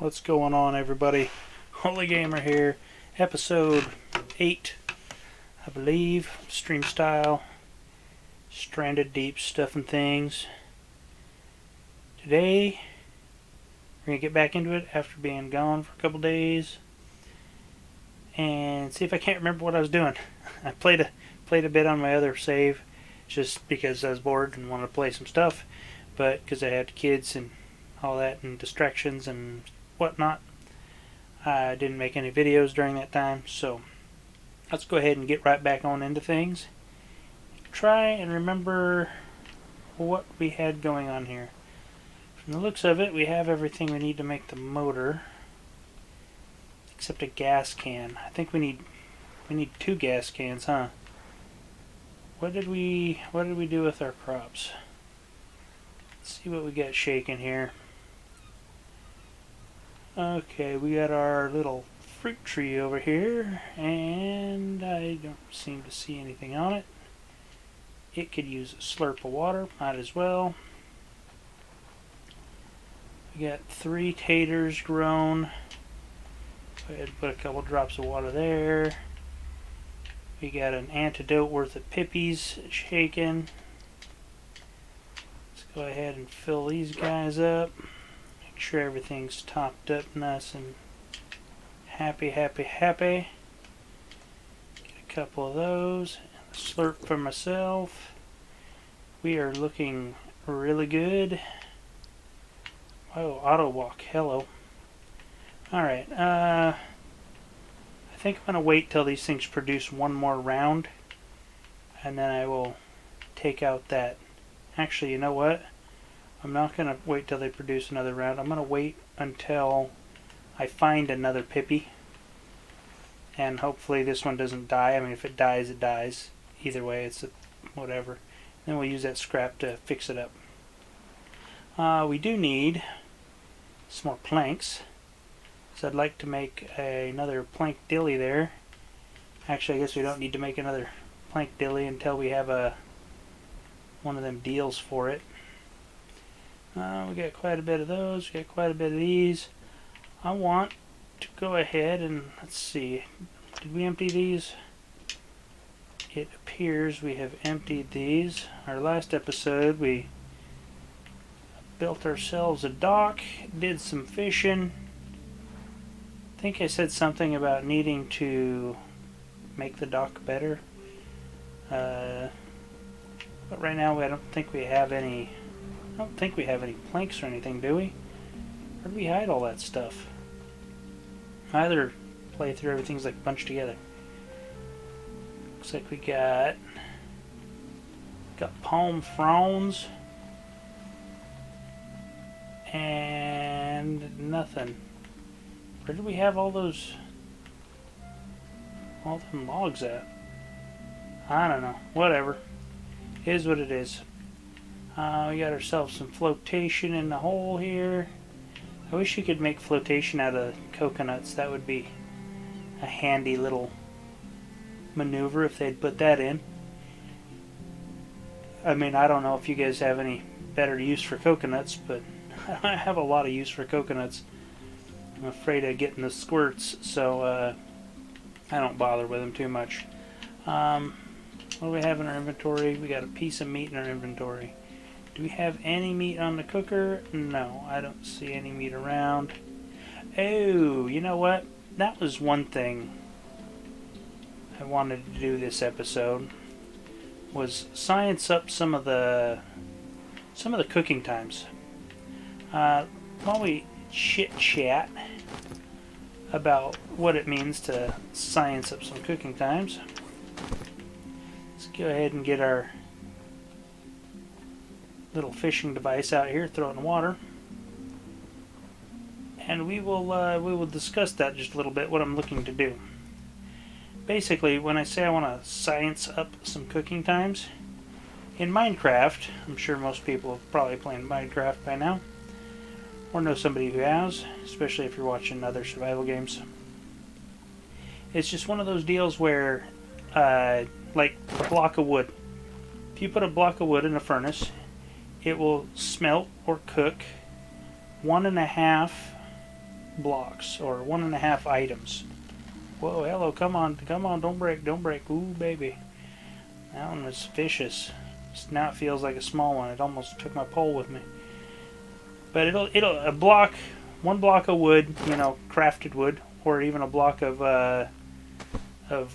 What's going on, everybody? Holy Gamer here, episode 8, I believe, stream style, stranded deep stuff and things. Today, we're going to get back into it after being gone for a couple days and see if I can't remember what I was doing. I played a bit on my other save just because I was bored and wanted to play some stuff, but because I had kids and all that and distractions and whatnot, I didn't make any videos during that time. So let's go ahead and get right back on into things. Try and remember what we had going on here. From the looks of it, we have everything we need to make the motor, except a gas can. I think we need 2 gas cans, huh? What did we do with our crops? Let's see what we got shaking here. Okay, we got our little fruit tree over here, and I don't seem to see anything on it. It could use a slurp of water, might as well. We got 3 taters grown. Go ahead and put a couple drops of water there. We got an antidote worth of pippies shaken. Let's go ahead and fill these guys up. Make sure everything's topped up nice and happy. Get a couple of those. A slurp for myself. We are looking really good. Oh, auto walk. Hello. Alright, I think I'm going to wait till these things produce one more round, and then I will take out that. Actually, you know what? I'm not going to wait till they produce another round. I'm going to wait until I find another Pippi, and hopefully this one doesn't die. I mean, if it dies, it dies. Either way, it's whatever. Then we'll use that scrap to fix it up. We do need some more planks. So I'd like to make another plank dilly there. Actually, I guess we don't need to make another plank dilly until we have one of them deals for it. We got quite a bit of those. We got quite a bit of these. I want to go ahead and let's see. Did we empty these? It appears we have emptied these. Our last episode, we built ourselves a dock, did some fishing. I think I said something about needing to make the dock better. But right now I don't think we have any planks or anything, do we? Where do we hide all that stuff? Either playthrough everything's like bunched together. Looks like we got palm fronds and nothing. Where did we have all them logs at? I don't know. Whatever. It is what it is. We got ourselves some flotation in the hole here. I wish you could make flotation out of coconuts. That would be a handy little maneuver if they'd put that in. I mean, I don't know if you guys have any better use for coconuts, but I have a lot of use for coconuts. I'm afraid of getting the squirts, so I don't bother with them too much. What do we have in our inventory? We got a piece of meat in our inventory. Do we have any meat on the cooker? No, I don't see any meat around. Oh, you know what? That was one thing I wanted to do this episode, was science up some of the cooking times. While we chit-chat about what it means to science up some cooking times, let's go ahead and get our little fishing device out here, throw it in the water, and we will discuss that just a little bit, what I'm looking to do. Basically, when I say I want to science up some cooking times, in Minecraft, I'm sure most people have probably played Minecraft by now, or know somebody who has, especially if you're watching other survival games. It's just one of those deals where, like a block of wood. If you put a block of wood in a furnace, it will smelt or cook 1.5 blocks, or 1.5 items. Whoa, hello, come on, don't break, don't break. Ooh, baby. That one was vicious. Now it feels like a small one. It almost took my pole with me. But a block, one block of wood, you know, crafted wood, or even a block of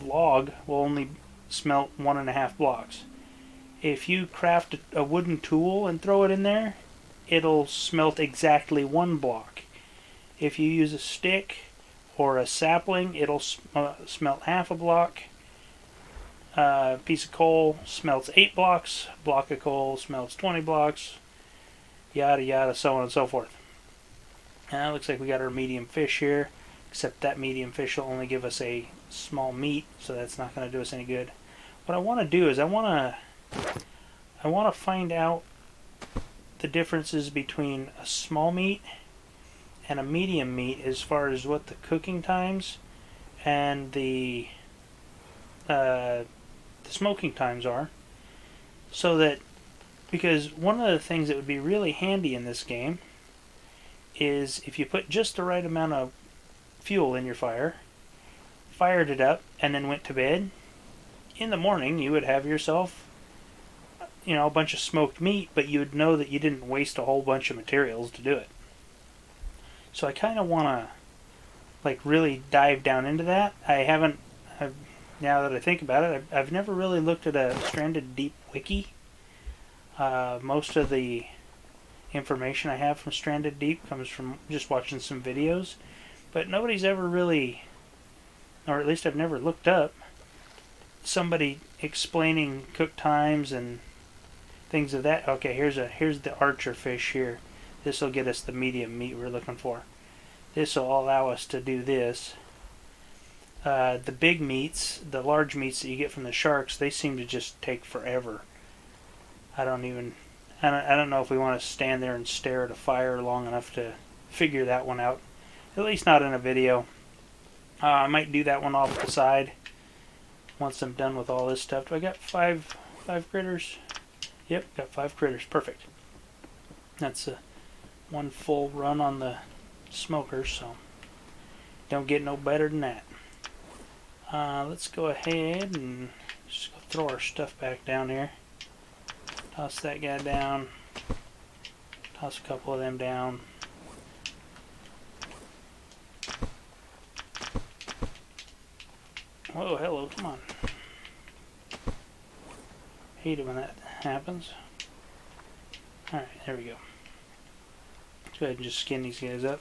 log will only smelt 1.5 blocks. If you craft a wooden tool and throw it in there, it'll smelt exactly 1 block. If you use a stick or a sapling, it'll smelt half a block. A piece of coal smelts 8 blocks. A block of coal smelts 20 blocks. Yada yada, so on and so forth. Now it looks like we got our medium fish here, except that medium fish will only give us a small meat, so that's not going to do us any good. What I want to do is I want to find out the differences between a small meat and a medium meat as far as what the cooking times and the smoking times are, so that, because one of the things that would be really handy in this game is if you put just the right amount of fuel in your fire, fired it up, and then went to bed, in the morning you would have yourself, you know, a bunch of smoked meat, but you would know that you didn't waste a whole bunch of materials to do it. So I kind of want to like really dive down into that. Now that I think about it, I've never really looked at a Stranded Deep wiki. Most of the information I have from Stranded Deep comes from just watching some videos, but nobody's ever really, or at least I've never looked up, somebody explaining cook times and things of that. Okay, here's the archer fish here. This will get us the medium meat we're looking for. This will allow us to do this. The big meats, the large meats that you get from the sharks, they seem to just take forever. I don't know if we want to stand there and stare at a fire long enough to figure that one out. At least not in a video. I might do that one off the side once I'm done with all this stuff. Do I got five critters? Yep, got 5 critters. Perfect. That's one full run on the smoker, so don't get no better than that. Let's go ahead and just go throw our stuff back down here. Toss that guy down. Toss a couple of them down. Whoa, hello, come on. Hate it when that happens. Alright, there we go. Let's go ahead and just skin these guys up.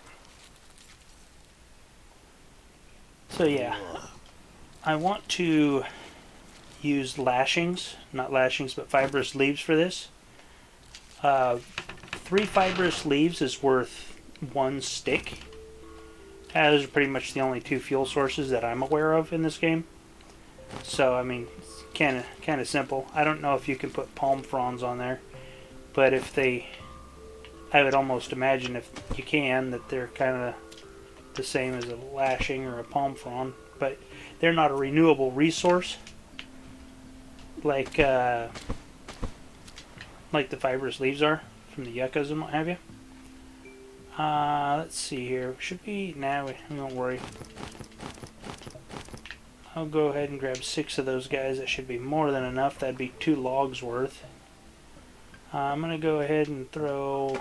So yeah, I want to use lashings, not lashings, but fibrous leaves for this. 3 fibrous leaves is worth 1 stick. Those are pretty much the only 2 fuel sources that I'm aware of in this game. So I mean, it's kind of simple. I don't know if you can put palm fronds on there, but if they, I would almost imagine if you can, that they're kind of the same as a lashing or a palm frond, but they're not a renewable resource like the fibrous leaves are from the yuccas and what have you. Let's see here. Should we? Nah, we won't worry. I'll go ahead and grab 6 of those guys. That should be more than enough. That'd be 2 logs worth. I'm gonna go ahead and throw.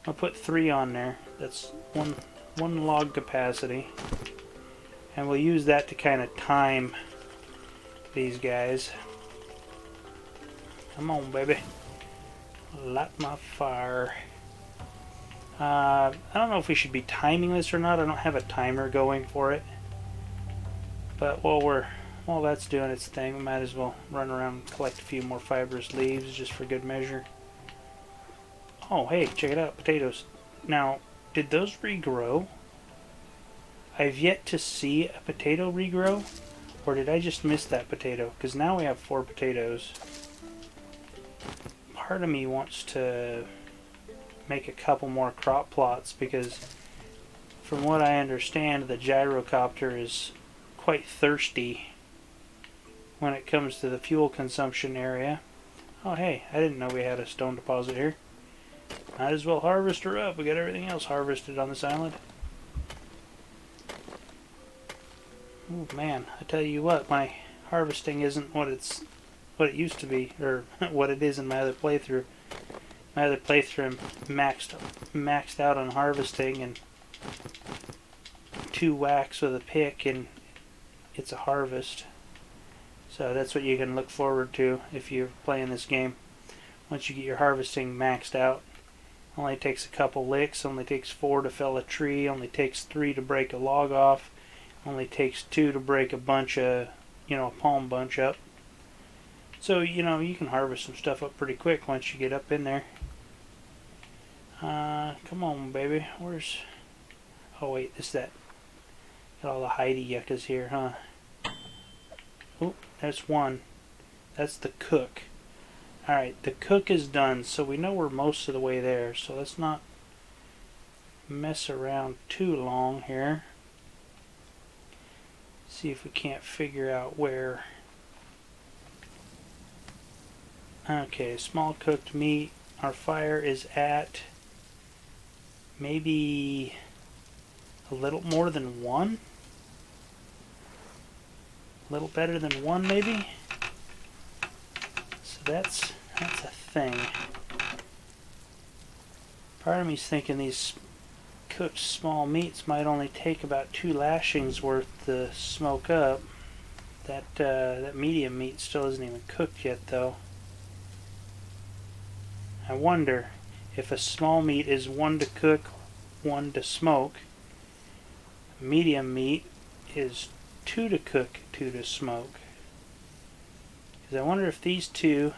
I'll put 3 on there. That's one log capacity, and we'll use that to kind of time these guys. Come on, baby. Light my fire. I don't know if we should be timing this or not. I don't have a timer going for it. But while that's doing its thing, we might as well run around and collect a few more fibrous leaves just for good measure. Oh, hey, check it out. Potatoes. Now, did those regrow? I've yet to see a potato regrow. Or did I just miss that potato? Because now we have 4 potatoes. Part of me wants to make a couple more crop plots, because from what I understand, the gyrocopter is quite thirsty when it comes to the fuel consumption area. Oh hey, I didn't know we had a stone deposit here. Might as well harvest her up. We got everything else harvested on this island. Oh man, I tell you what, my harvesting isn't what it used to be, or what it is in my other playthrough. My other playthrough I'm maxed out on harvesting, and 2 whacks with a pick and it's a harvest. So that's what you can look forward to if you're playing this game. Once you get your harvesting maxed out, only takes a couple licks, only takes 4 to fell a tree, only takes 3 to break a log off, only takes 2 to break a bunch of, a palm bunch up. So, you can harvest some stuff up pretty quick once you get up in there. Come on, baby. Where's... Oh, wait, this is that. Got all the hidey yuccas here, huh? Oh, there's one. That's the cook. Alright, the cook is done, so we know we're most of the way there, so let's not mess around too long here. See if we can't figure out where. Okay, small cooked meat. Our fire is at maybe a little more than 1. A little better than 1 maybe. So that's a thing. Part of me's thinking these cooked small meats might only take about 2 lashings worth to smoke up. That medium meat still isn't even cooked yet, though. I wonder if a small meat is 1 to cook, 1 to smoke. Medium meat is 2 to cook, 2 to smoke. Because I wonder if these two,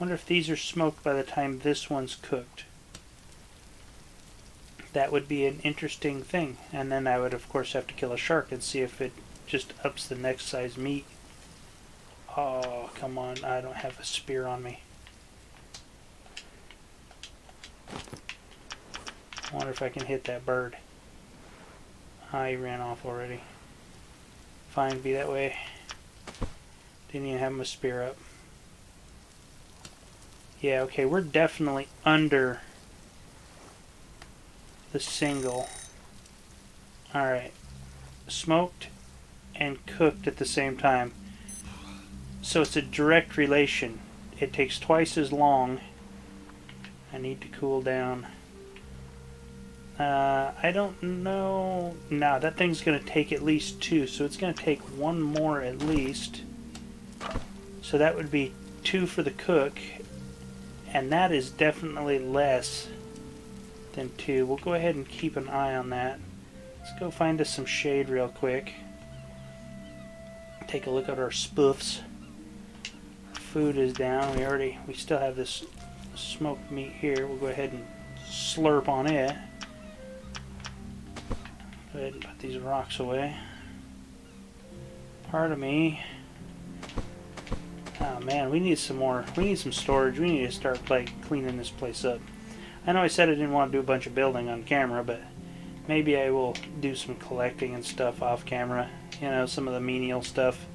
are smoked by the time this one's cooked. That would be an interesting thing. And then I would, of course, have to kill a shark and see if it just ups the next size meat. Oh, come on. I don't have a spear on me. I wonder if I can hit that bird. He ran off already. Fine, be that way. Didn't even have my spear up. Yeah, okay, we're definitely under the single. Alright. Smoked and cooked at the same time. So it's a direct relation. It takes twice as long. I need to cool down. I don't know. No, that thing's going to take at least 2, so it's going to take 1 more at least. So that would be 2 for the cook, and that is definitely less than 2. We'll go ahead and keep an eye on that. Let's go find us some shade real quick. Take a look at our spoofs. Food is down. We still have this smoked meat here. We'll go ahead and slurp on it. Go ahead and put these rocks away. Part of me. Oh man, we need some more. We need some storage. We need to start cleaning this place up. I know I said I didn't want to do a bunch of building on camera, but maybe I will do some collecting and stuff off camera. Some of the menial stuff.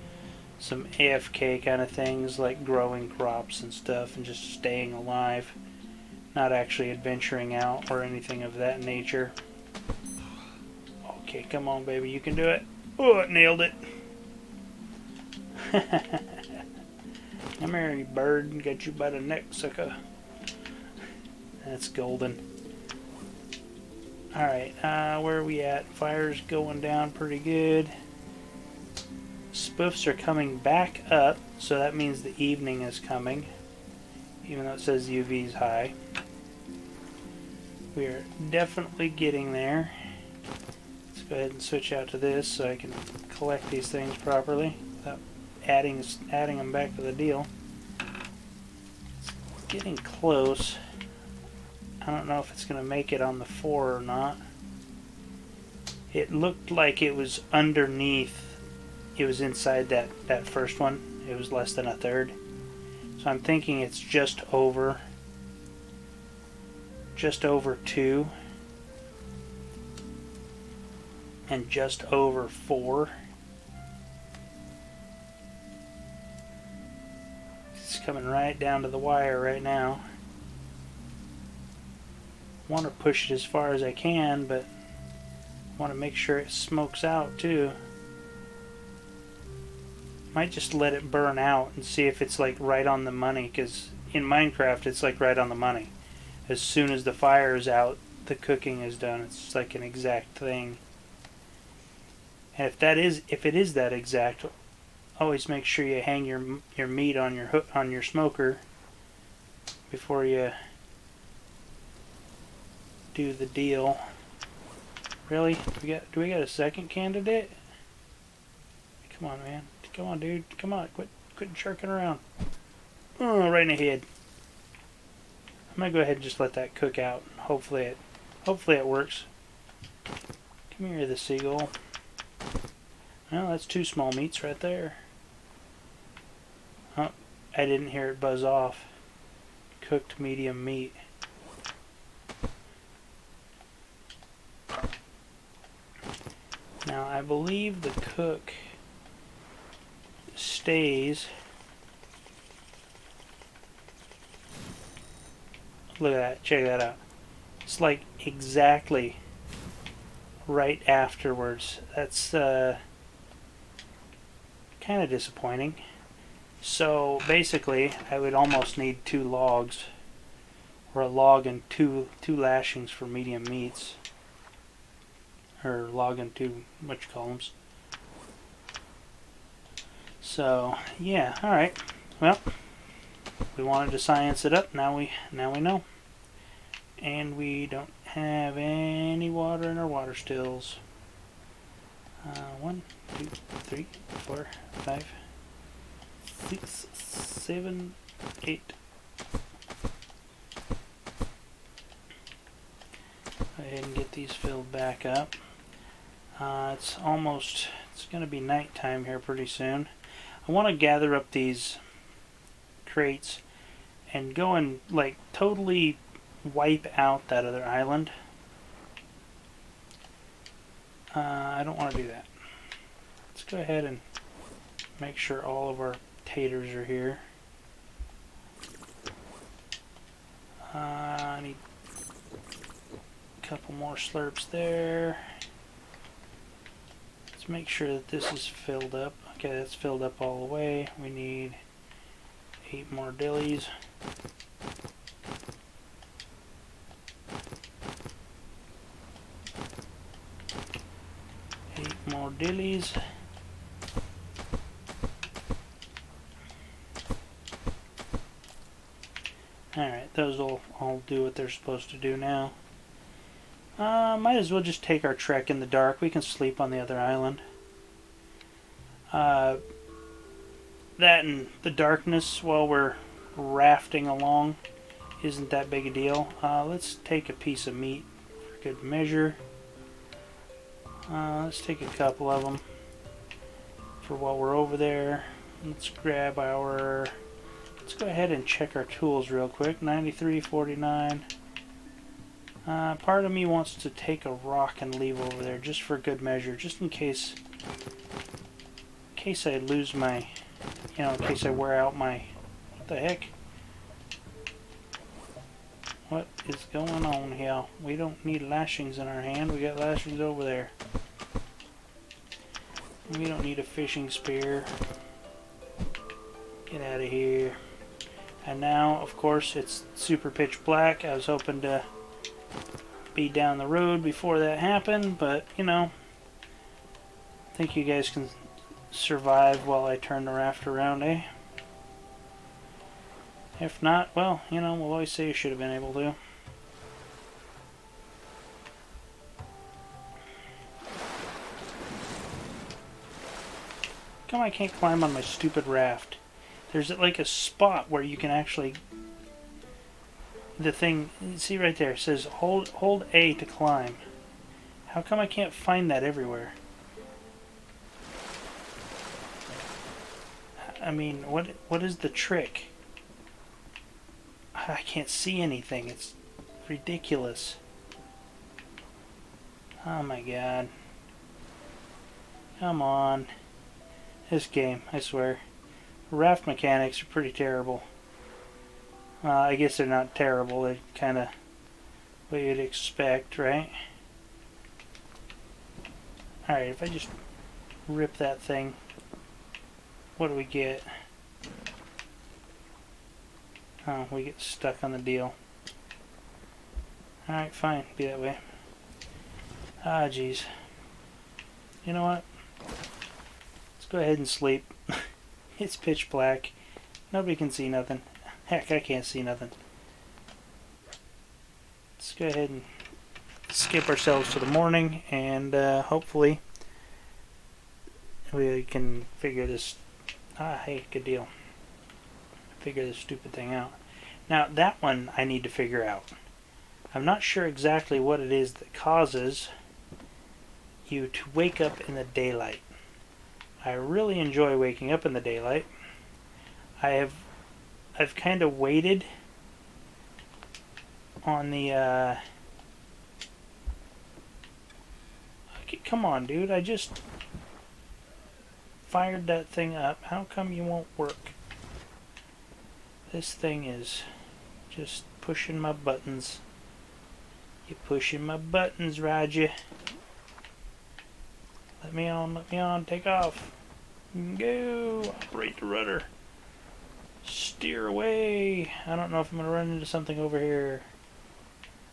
Some AFK kind of things like growing crops and stuff and just staying alive. Not actually adventuring out or anything of that nature. Okay, come on, baby, you can do it. Oh, it nailed it. Come here, you bird. Got you by the neck, sucker. That's golden. Alright, where are we at? Fire's going down pretty good. Spoofs are coming back up, so that means the evening is coming. Even though it says UV's high. We are definitely getting there. Let's go ahead and switch out to this so I can collect these things properly without adding them back to the deal. It's getting close. I don't know if it's going to make it on the 4 or not. It looked like it was underneath. It was inside that first one. It was less than a third. So I'm thinking it's just over 2 and just over 4. It's coming right down to the wire right now. I want to push it as far as I can, but I want to make sure it smokes out too. Might just let it burn out and see if it's like right on the money, because in Minecraft it's like right on the money. As soon as the fire is out, the cooking is done. It's like an exact thing. And if it is that exact, always make sure you hang your meat on your smoker before you do the deal. Really? Do we got a second candidate? Come on, man. Come on, dude. Come on. Quit jerking around. Oh, right in the head. I'm gonna go ahead and just let that cook out. Hopefully it works. Come here, the seagull. Well, that's 2 small meats right there. Oh, I didn't hear it buzz off. Cooked medium meat. Now, I believe the cook stays. Look at that. Check that out. It's like exactly right afterwards. That's kind of disappointing. So basically, I would almost need 2 logs, or a log and two lashings for medium meats, or log and 2 columns. So yeah, all right. Well, we wanted to science it up. Now we know. And we don't have any water in our water stills. 1, 2, 3, 4, 5, 6, 7, 8. Go ahead and get these filled back up. It's going to be nighttime here pretty soon. I want to gather up these crates and go and like totally wipe out that other island. I don't want to do that. Let's go ahead and make sure all of our taters are here. I need a couple more slurps there. Let's make sure that this is filled up. Okay, that's filled up all the way. We need 8 more dillies. 8 more dillies. Alright, those will all do what they're supposed to do now. Might as well just take our trek in the dark. We can sleep on the other island. That and the darkness while we're rafting along isn't that big a deal. Let's take a piece of meat for good measure. Let's take a couple of them for while we're over there. Let's grab our... Let's go ahead and check our tools real quick. 93.49. Part of me wants to take a rock and leave over there just for good measure, just in case I lose my, in case I wear out my, what the heck? What is going on here? We don't need lashings in our hand. We got lashings over there. We don't need a fishing spear. Get out of here. And now, of course, it's super pitch black. I was hoping to be down the road before that happened, but, I think you guys can survive while I turn the raft around, eh? If not, well, we'll always say you should have been able to. Come on, I can't climb on my stupid raft. There's like a spot where you can actually... The thing, see right there, it says hold A to climb. How come I can't find that everywhere? I mean, what is the trick? I can't see anything. It's ridiculous. Oh my god. Come on. This game, I swear. Raft mechanics are pretty terrible. I guess they're not terrible. They're kind of what you'd expect, right? Alright, if I just rip that thing. what do we get? Oh, we get stuck on the deal. Alright, fine. Be that way. Ah, jeez. You know what? Let's go ahead and sleep. It's pitch black. Nobody can see nothing. Heck, I can't see nothing. Let's go ahead and skip ourselves to the morning, and hopefully we can figure this. Ah, hey, good deal. Figure this stupid thing out. Now, that one I need to figure out. I'm not sure exactly what it is that causes you to wake up in the daylight. I really enjoy waking up in the daylight. I've kind of waited on the okay, come on, dude, I just fired that thing up. How come you won't work? This thing is just pushing my buttons. You're pushing my buttons, Roger. Let me on, take off. Go! Operate the rudder. Steer away. I don't know if I'm going to run into something over here.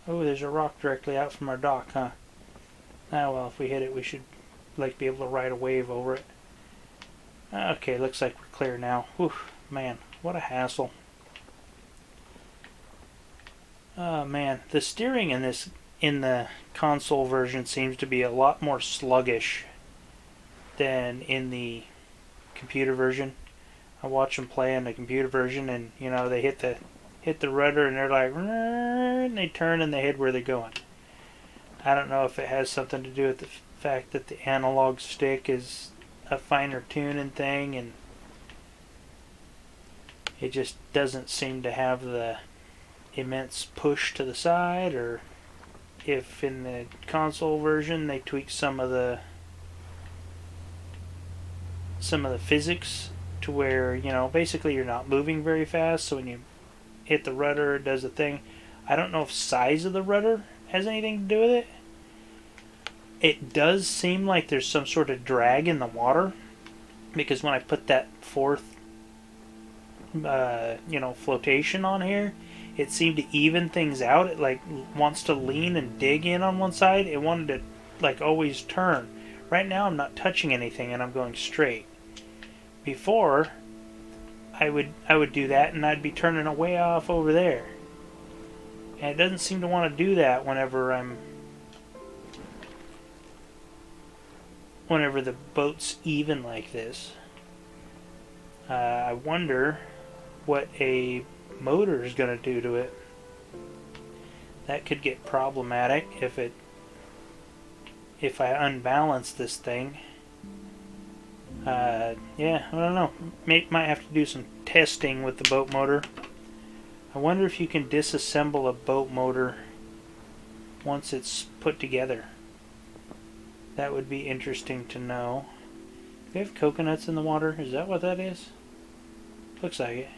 Oh, there's a rock directly out from our dock, huh? Ah, well, if we hit it, we should be able to ride a wave over it. Okay, looks like we're clear now. Whew, man, what a hassle. Oh man, the steering in the console version seems to be a lot more sluggish than in the computer version. I watch them play in the computer version, and you know, they hit the rudder and they're like, and they turn and they head where they're going. I don't know if it has something to do with the fact that the analog stick is a finer tuning thing, and it just doesn't seem to have the immense push to the side, or if in the console version they tweak some of the physics to where, you know, basically you're not moving very fast, so when you hit the rudder it does a thing. I don't know if size of the rudder has anything to do with it. It does seem like there's some sort of drag in the water, because when I put that fourth flotation on here, it seemed to even things out. It like wants to lean and dig in on one side. It wanted to like always turn. Right now I'm not touching anything and I'm going straight. Before I would do that and I'd be turning away off over there. And it doesn't seem to want to do that whenever the boat's even like this. I wonder what a motor is going to do to it. That could get problematic if I unbalance this thing. Yeah, I don't know. Might have to do some testing with the boat motor. I wonder if you can disassemble a boat motor once it's put together. That would be interesting to know. Do we have coconuts in the water? Is that what that is? Looks like it.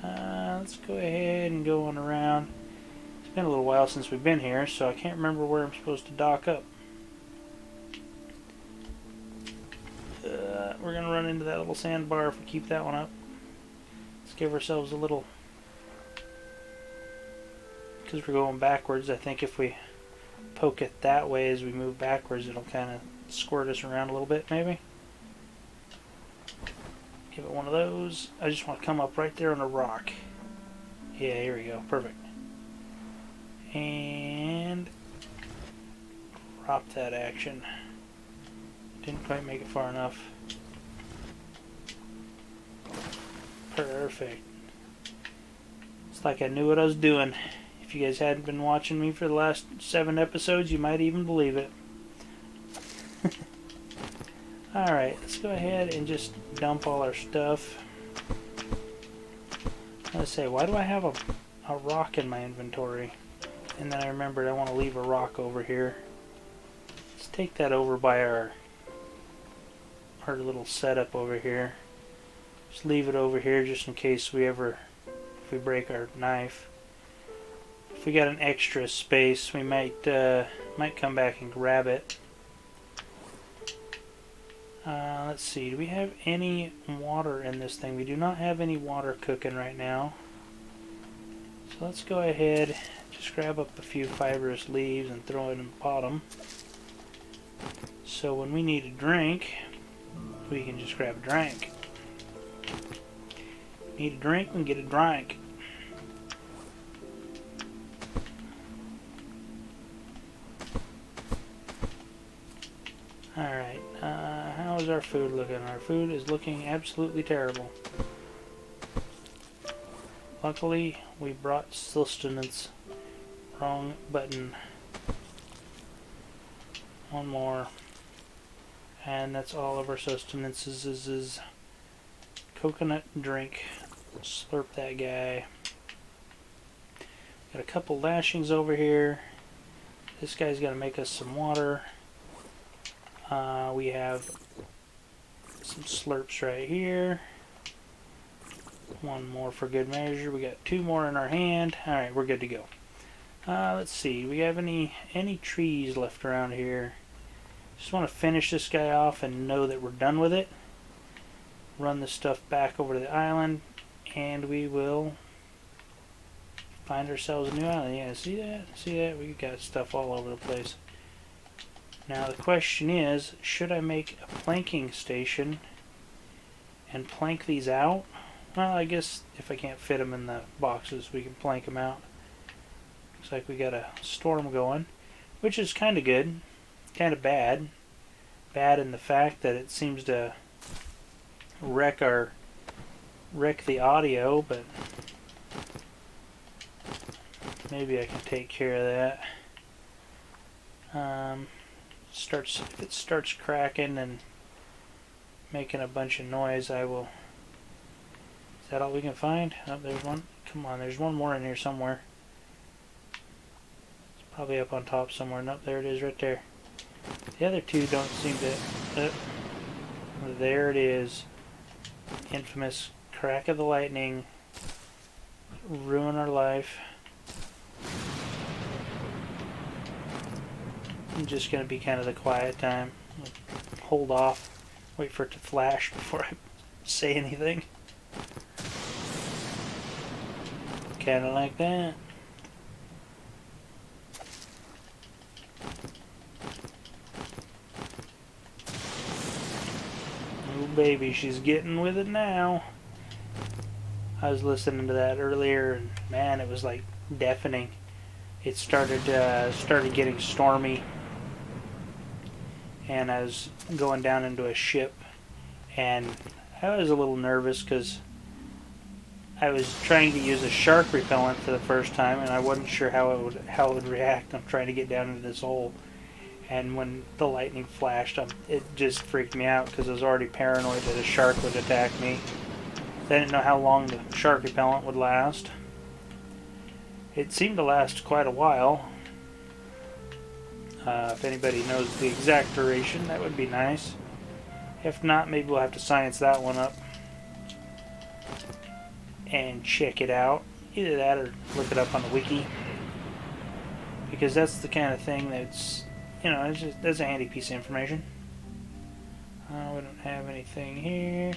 Let's go ahead and go on around. It's been a little while since we've been here, so I can't remember where I'm supposed to dock up. We're going to run into that little sandbar if we keep that one up. Let's give ourselves a little... Because we're going backwards, I think if we poke it that way as we move backwards, it'll kind of squirt us around a little bit, maybe. Give it one of those. I just want to come up right there on a rock. Yeah, here we go. Perfect. And drop that action. Didn't quite make it far enough. Perfect. It's like I knew what I was doing. If you guys hadn't been watching me for the last 7 episodes, you might even believe it. Alright, let's go ahead and just dump all our stuff. Let's say, why do I have a rock in my inventory? And then I remembered I want to leave a rock over here. Let's take that over by our little setup over here. Just leave it over here just in case if we break our knife. If we got an extra space, we might come back and grab it. Let's see, do we have any water in this thing? We do not have any water cooking right now. So let's go ahead, just grab up a few fibrous leaves and throw it in the bottom. So when we need a drink, we can just grab a drink. Need a drink, we can get a drink. Alright, how is our food looking? Our food is looking absolutely terrible. Luckily, we brought sustenance. Wrong button. One more. And that's all of our sustenances is coconut drink. Slurp that guy. Got a couple lashings over here. This guy's got to make us some water. We have some slurps right here. One more for good measure. We got two more in our hand. Alright, we're good to go. Let's see. Do we have any trees left around here? Just want to finish this guy off and know that we're done with it. Run this stuff back over to the island, and we will find ourselves a new island. Yeah, see that? See that? We got stuff all over the place. Now the question is, should I make a planking station and plank these out? Well, I guess if I can't fit them in the boxes, we can plank them out. Looks like we got a storm going, which is kind of good, kind of bad. Bad in the fact that it seems to wreck the audio, but maybe I can take care of that. If it starts cracking and making a bunch of noise, I will. Is that all we can find? Oh, there's one. Come on, there's one more in here somewhere. It's probably up on top somewhere. Nope, there it is right there. The other two don't seem to... there it is. Infamous crack of the lightning. Ruin our life. I'm just going to be kind of the quiet time. Hold off. Wait for it to flash before I say anything. Kind of like that. Oh baby, she's getting with it now. I was listening to that earlier, and man, it was like deafening. It started getting stormy, and I was going down into a ship, and I was a little nervous because I was trying to use a shark repellent for the first time, and I wasn't sure how it would react. I'm trying to get down into this hole, and when the lightning flashed, it just freaked me out because I was already paranoid that a shark would attack me. I didn't know how long the shark repellent would last. It seemed to last quite a while. If anybody knows the exact duration, that would be nice. If not, maybe we'll have to science that one up and check it out. Either that or look it up on the wiki, because that's the kind of thing that's, you know, that's a handy piece of information. We don't have anything here.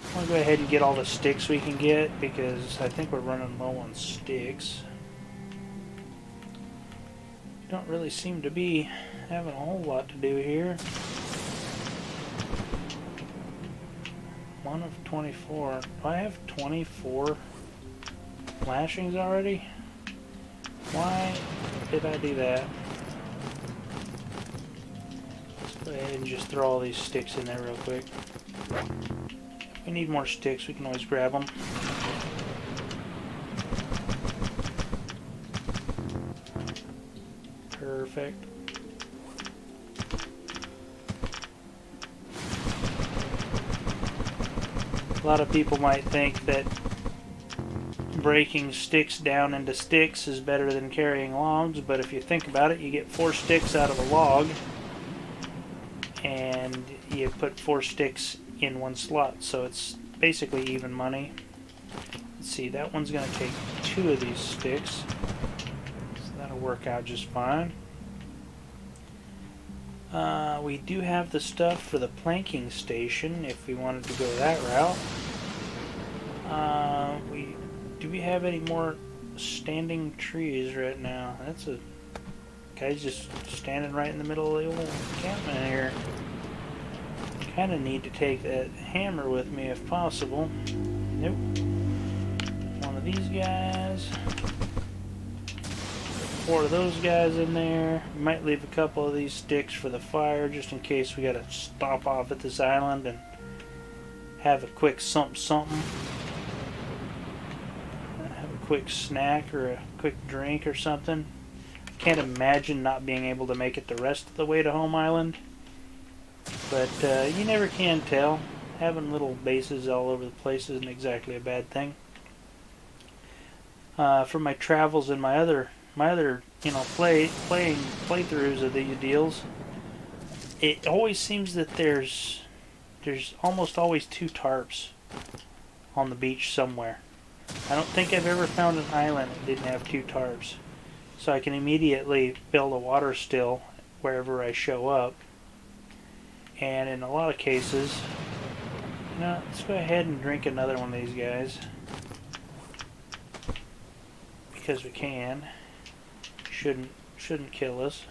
I'm going to go ahead and get all the sticks we can get, because I think we're running low on sticks. We don't really seem to be having a whole lot to do here. 1 of 24. Do I have 24 lashings already? Why did I do that? Let's go ahead and just throw all these sticks in there real quick. If we need more sticks, we can always grab them. Perfect. A lot of people might think that breaking sticks down into sticks is better than carrying logs, but if you think about it, you get 4 sticks out of a log, and you put 4 sticks in one slot, so it's basically even money. Let's see, that one's going to take 2 of these sticks, so that'll work out just fine. We do have the stuff for the planking station if we wanted to go that route. Do we have any more standing trees right now? That's a guy's just standing right in the middle of the old encampment here. Kind of need to take that hammer with me if possible. Nope. One of these guys. 4 of those guys in there. We might leave a couple of these sticks for the fire just in case we gotta stop off at this island and have a quick something. Have a quick snack or a quick drink or something. Can't imagine not being able to make it the rest of the way to home island. But you never can tell. Having little bases all over the place isn't exactly a bad thing. For my travels and my other playthroughs of these deals, it always seems that there's almost always 2 tarps on the beach somewhere. I don't think I've ever found an island that didn't have 2 tarps. So I can immediately build a water still wherever I show up. And in a lot of cases, let's go ahead and drink another one of these guys. Because we can. Shouldn't kill us.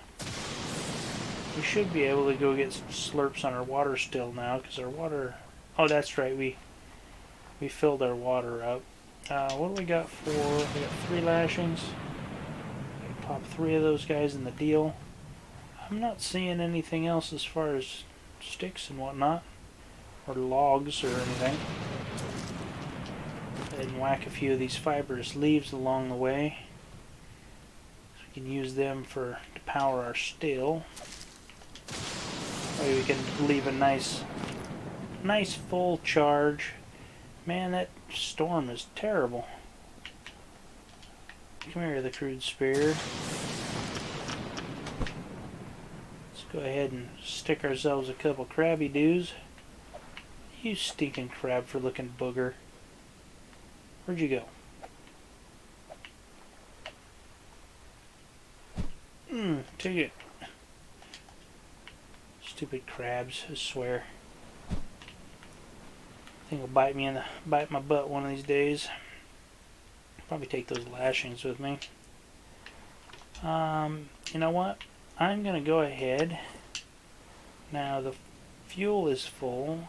We should be able to go get some slurps on our water still now, because our water... Oh, that's right, we filled our water up. What do we got for... We got 3 lashings. Pop 3 of those guys in the deal. I'm not seeing anything else as far as sticks and whatnot, or logs or anything. Go ahead and whack a few of these fibrous leaves along the way, so we can use them to power our still. Maybe we can leave a nice full charge. Man, that storm is terrible. Come here, the crude spear. Let's go ahead and stick ourselves a couple crabby doos. You stinking crab for looking booger. Where'd you go? Take it. Stupid crabs, I swear. I think it'll bite my butt one of these days. Probably take those lashings with me. You know what? I'm gonna go ahead. Now the fuel is full.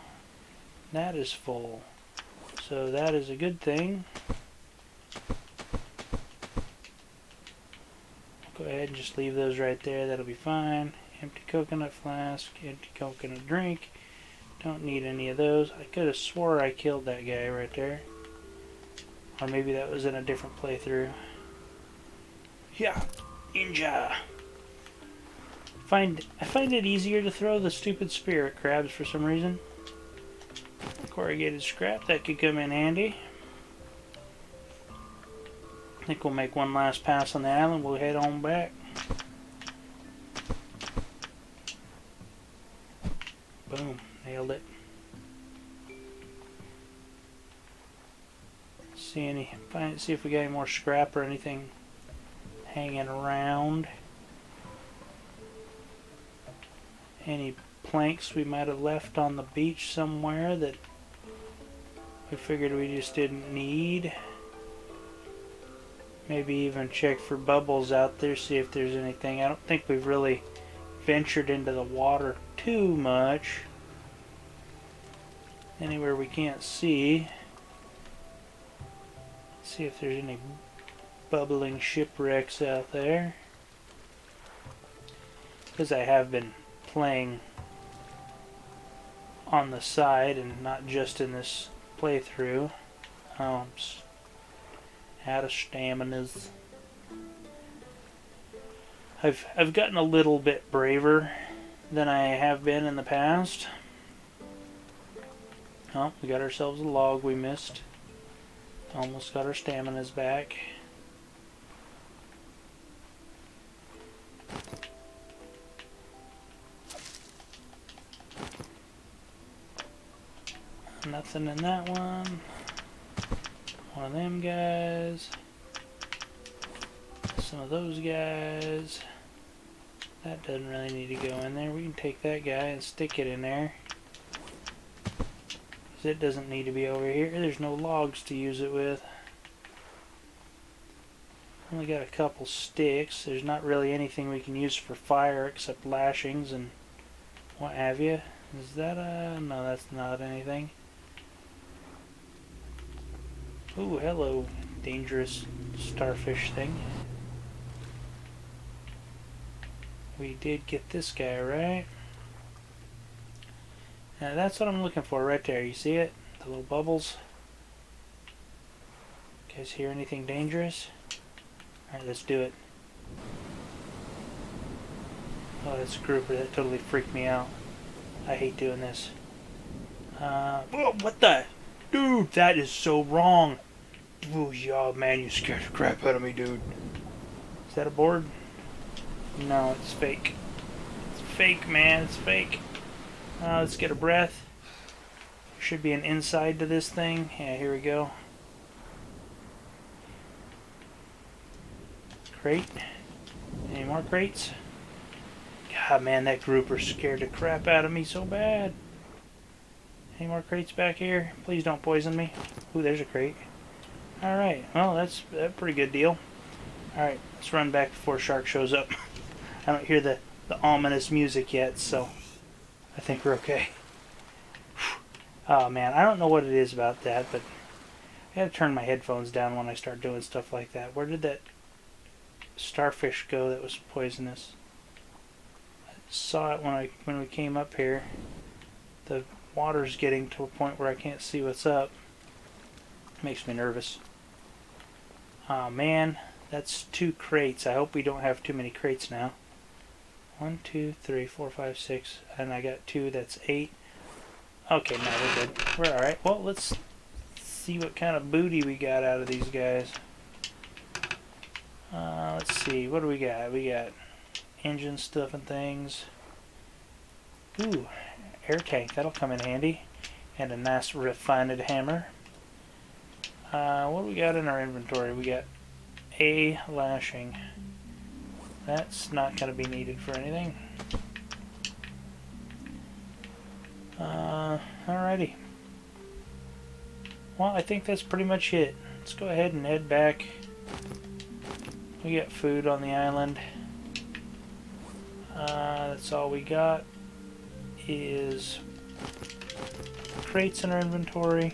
That is full. So that is a good thing. Go ahead and just leave those right there. That'll be fine. Empty coconut flask. Empty coconut drink. Don't need any of those. I could have swore I killed that guy right there. Or maybe that was in a different playthrough. Yeah, ninja. I find it easier to throw the stupid spear at crabs for some reason. Corrugated scrap, that could come in handy. I think we'll make one last pass on the island. We'll head on back. Boom, nailed it. See if we got any more scrap or anything hanging around. Any planks we might have left on the beach somewhere that we figured we just didn't need. Maybe even check for bubbles out there, see if there's anything. I don't think we've really ventured into the water too much. Anywhere we can't see. See if there's any bubbling shipwrecks out there. Because I have been playing on the side and not just in this playthrough. I'm out of staminas. I've gotten a little bit braver than I have been in the past. Oh, we got ourselves a log we missed. Almost got our staminas back. Nothing in that one. One of them guys. Some of those guys. That doesn't really need to go in there. We can take that guy and stick it in there. Because it doesn't need to be over here. There's no logs to use it with. Only got a couple sticks. There's not really anything we can use for fire except lashings and what have you. Is that no, that's not anything. Ooh, hello, dangerous starfish thing. We did get this guy, right? Now that's what I'm looking for right there. You see it? The little bubbles. You guys hear anything dangerous? Alright, let's do it. Oh, that's a grouper. That totally freaked me out. I hate doing this. Oh, what the? Dude, that is so wrong. Oh, yeah, man, you scared the crap out of me, dude. Is that a board? No, it's fake. It's fake, man. It's fake. Let's get a breath. There should be an inside to this thing. Yeah, here we go. Crate. Any more crates? God, man, that grouper scared the crap out of me so bad. Any more crates back here? Please don't poison me. Ooh, there's a crate. Alright, well, that's a pretty good deal. Alright, let's run back before Shark shows up. I don't hear the ominous music yet, so I think we're okay. Oh, man, I don't know what it is about that, but I gotta turn my headphones down when I start doing stuff like that. Where did that starfish go that was poisonous? I saw it when we came up here. The water's getting to a point where I can't see what's up. Makes me nervous. Oh man, that's 2 crates. I hope we don't have too many crates now. 1, 2, 3, 4, 5, 6, and I got 2. That's 8. Okay, now we're good. We're alright. Well, let's see what kind of booty we got out of these guys. Let's see. What do we got? We got engine stuff and things. Ooh, air tank. That'll come in handy. And a nice refined hammer. What do we got in our inventory? We got a lashing. That's not going to be needed for anything. Alrighty. Well, I think that's pretty much it. Let's go ahead and head back. We got food on the island. That's all we got is crates in our inventory.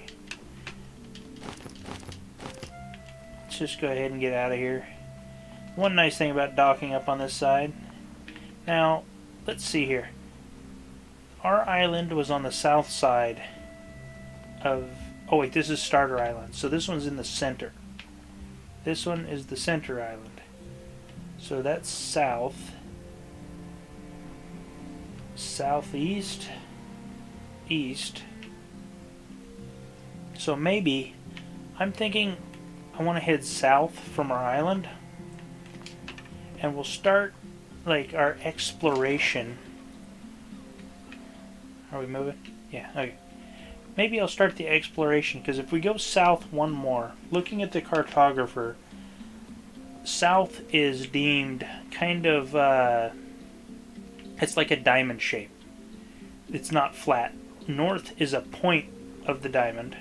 Let's just go ahead and get out of here. One nice thing about docking up on this side. Now, let's see here. Our island was on the south side of... Oh wait, this is Starter Island. So this one's in the center. This one is the center island. So that's south. Southeast. East. So maybe... I'm thinking I want to head south from our island. And we'll start like our exploration. Are we moving? Yeah, okay. Maybe I'll start the exploration, because if we go south one more, looking at the cartographer, south is deemed kind of, it's like a diamond shape. It's not flat. North is a point of the diamond.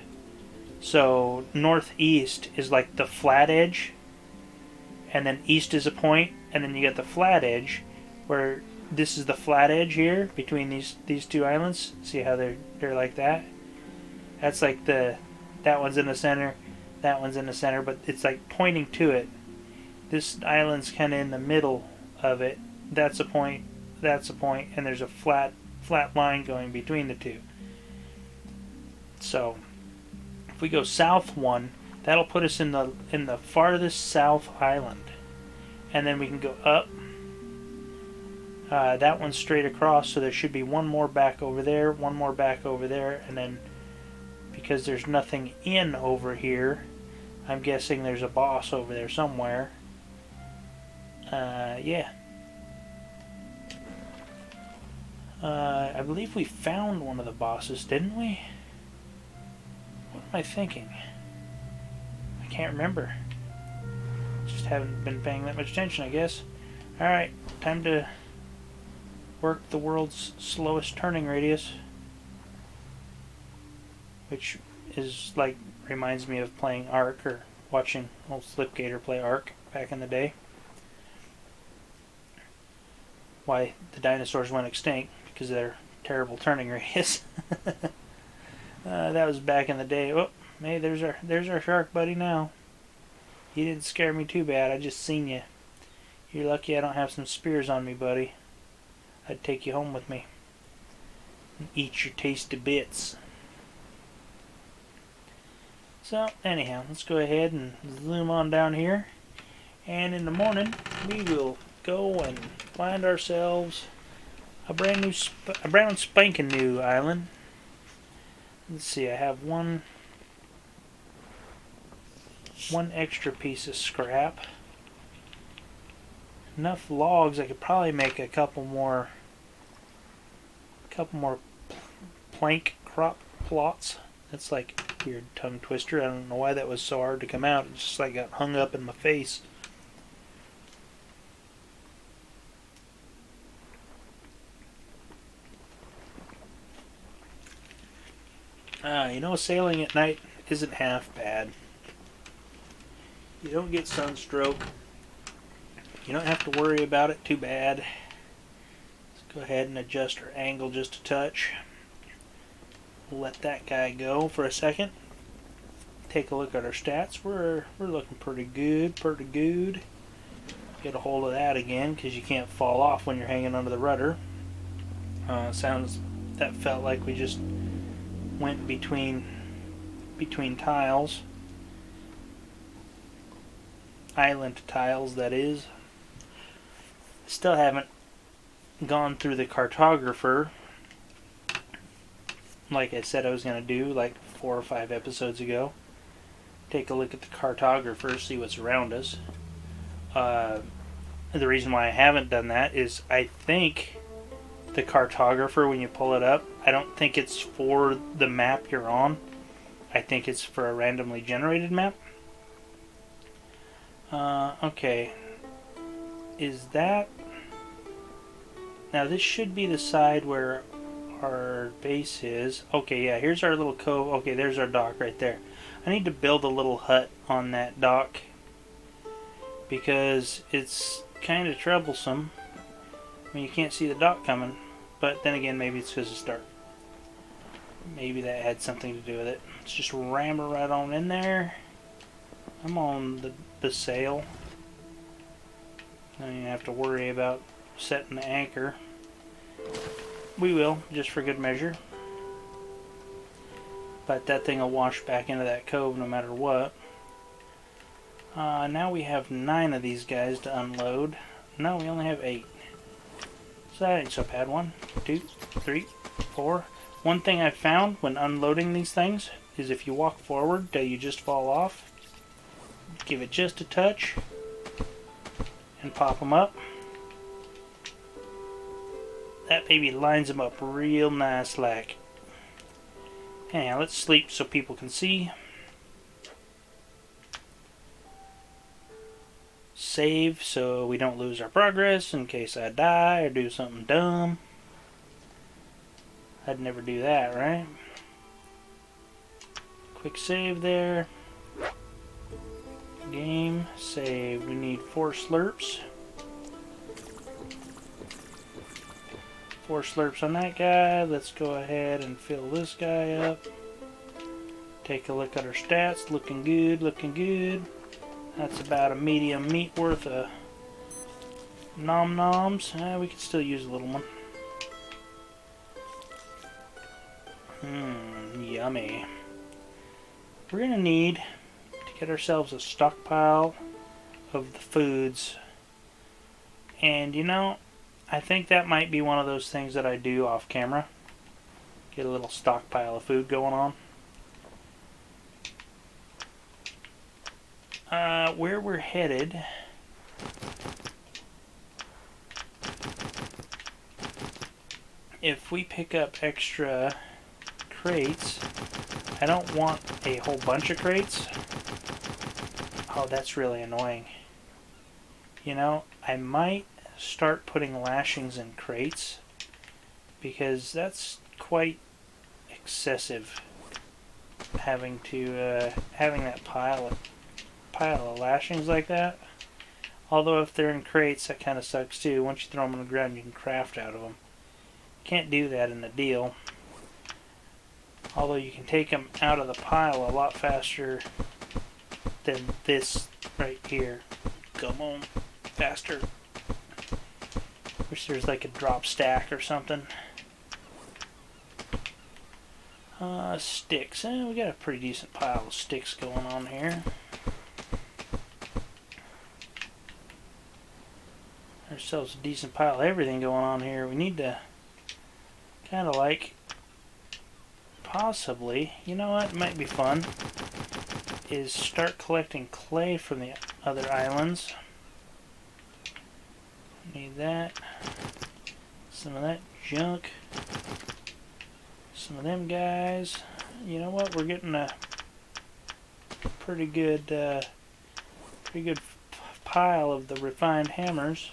So northeast is like the flat edge, and then east is a point, and then you got the flat edge, where this is the flat edge here between these 2 islands. See how they're like that? That's like that one's in the center, that one's in the center, but it's like pointing to it. This island's kind of in the middle of it. That's a point, and there's a flat line going between the 2. So if we go south 1, that'll put us in the farthest south island, and then we can go up. That one's straight across, so there should be one more back over there, one more back over there, and then because there's nothing in over here, I'm guessing there's a boss over there somewhere. Yeah. I believe we found one of the bosses, didn't we? What am I thinking? I can't remember. Just haven't been paying that much attention, I guess. Alright, time to work the world's slowest turning radius, which is like reminds me of playing Ark or watching old Slipgator play Ark back in the day. Why the dinosaurs went extinct, because of their terrible turning radius. That was back in the day. Oh, hey, there's our shark buddy now. You didn't scare me too bad. I just seen you. You're lucky I don't have some spears on me, buddy. I'd take you home with me and eat your tasty bits. So, anyhow, let's go ahead and zoom on down here. And in the morning, we will go and find ourselves a brand spanking new island. Let's see, I have one extra piece of scrap. Enough logs, I could probably make a couple more plank crop plots. That's like a weird tongue twister. I don't know why that was so hard to come out. It just like got hung up in my face. Sailing at night isn't half bad. You don't get sunstroke. You don't have to worry about it too bad. Let's go ahead and adjust our angle just a touch. We'll let that guy go for a second. Take a look at our stats. We're looking pretty good, Get a hold of that again, because you can't fall off when you're hanging under the rudder. That felt like we just went between tiles. Island tiles, that is. Still haven't gone through the cartographer like I said I was going to do like 4 or 5 episodes ago. Take a look at the cartographer, see what's around us. The reason why I haven't done that is I think the cartographer, when you pull it up, I don't think it's for the map you're on. I think it's for a randomly generated map. Okay. Is that... Now this should be the side where our base is. Okay, yeah, here's our little cove. Okay, there's our dock right there. I need to build a little hut on that dock because it's kind of troublesome when you can't see the dock coming. But then again, maybe it's because it's dark. Maybe that had something to do with it. Let's just ram her right on in there. I'm on the sail. I don't even have to worry about setting the anchor. We will, just for good measure. But that thing will wash back into that cove no matter what. Now we have 9 of these guys to unload. No, we only have 8. So that ain't so bad. 1, 2, 3, 4. One thing I've found when unloading these things is if you walk forward till you just fall off, give it just a touch, and pop them up. That baby lines them up real nice like. Anyhow, let's sleep so people can see. Save so we don't lose our progress in case I die or do something dumb. I'd never do that, right? Quick save there. Game, save. We need 4 slurps. 4 slurps on that guy. Let's go ahead and fill this guy up. Take a look at our stats. Looking good, looking good. That's about a medium meat worth of nom-noms. We could still use a little one. Yummy. We're going to need to get ourselves a stockpile of the foods. And you know, I think that might be one of those things that I do off camera. Get a little stockpile of food going on. Where we're headed, if we pick up extra crates, I don't want a whole bunch of crates. Oh, that's really annoying. You know, I might start putting lashings in crates because that's quite excessive. Having that pile of lashings like that. Although if they're in crates, that kind of sucks too. Once you throw them on the ground, you can craft out of them. Can't do that in the deal. Although you can take them out of the pile a lot faster than this right here. Come on, faster. Wish there's like a drop stack or something. Sticks. We got a pretty decent pile of sticks going on here. Ourselves a decent pile of everything going on here. We need to kind of like possibly, you know what might be fun, is start collecting clay from the other islands. Need that. Some of that junk. Some of them guys. You know what? We're getting a pretty good pile of the refined hammers.